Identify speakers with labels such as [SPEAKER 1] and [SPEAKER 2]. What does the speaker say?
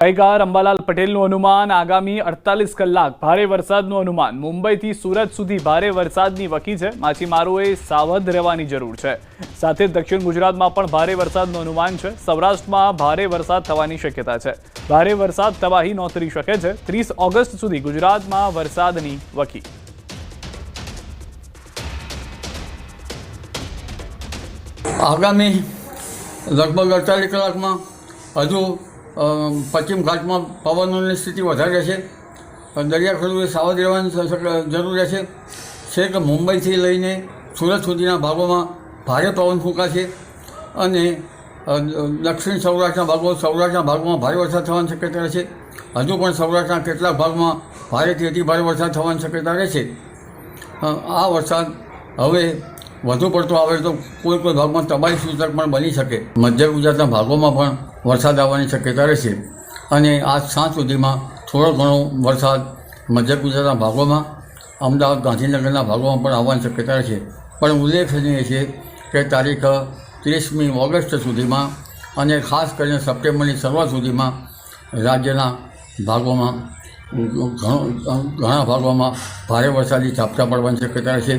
[SPEAKER 1] ગાયકાર અંબાલાલ પટેલનું અનુમાન આગામી 48 કલાક ભારે વરસાદનું અનુમાન મુંબઈથી સુરત સુધી ભારે વરસાદની વકી છે। માછીમારોએ સાવધ રહેવાની જરૂર છે। સાથે દક્ષિણ ગુજરાતમાં પણ ભારે વરસાદનું અનુમાન છે। સૌરાષ્ટ્રમાં ભારે વરસાદ થવાની શક્યતા છે। ભારે વરસાદ તબાહી નોતરી શકે છે। 30 ઓગસ્ટ સુધી ગુજરાતમાં વરસાદની વકી।
[SPEAKER 2] આગામી લગભગ 48 કલાકમાં હજુ પશ્ચિમ ઘાટમાં પવનોની સ્થિતિ વધારે રહેશે। દરિયાખેડૂએ સાવધ રહેવાની જરૂર રહેશે। છેક મુંબઈથી લઈને સુરત સુધીના ભાગોમાં ભારે પવન ફૂંકાશે અને દક્ષિણ સૌરાષ્ટ્રના ભાગોમાં ભારે વરસાદ થવાની શક્યતા રહેશે। હજુ પણ સૌરાષ્ટ્રના કેટલાક ભાગમાં ભારેથી અતિ ભારે વરસાદ થવાની શક્યતા રહેશે। આ વરસાદ હવે વધુ પડતો આવે તો કોઈ ભાગમાં તબાહી સૂચક પણ બની શકે। મધ્ય ગુજરાતના ભાગોમાં પણ વરસાદ આવવાની શક્યતા રહેશે અને આજ સાંજ સુધીમાં થોડો ઘણો વરસાદ મધ્ય ગુજરાતના ભાગોમાં, અમદાવાદ ગાંધીનગરના ભાગોમાં પણ આવવાની શક્યતા રહેશે। પણ ઉલ્લેખનીય છે કે તારીખ 30મી ઓગસ્ટ સુધીમાં અને ખાસ કરીને સપ્ટેમ્બરની શરૂઆત સુધીમાં રાજ્યના ભાગોમાં ઘણા ભાગોમાં ભારે વરસાદી ઝાપટા પડવાની શક્યતા રહેશે।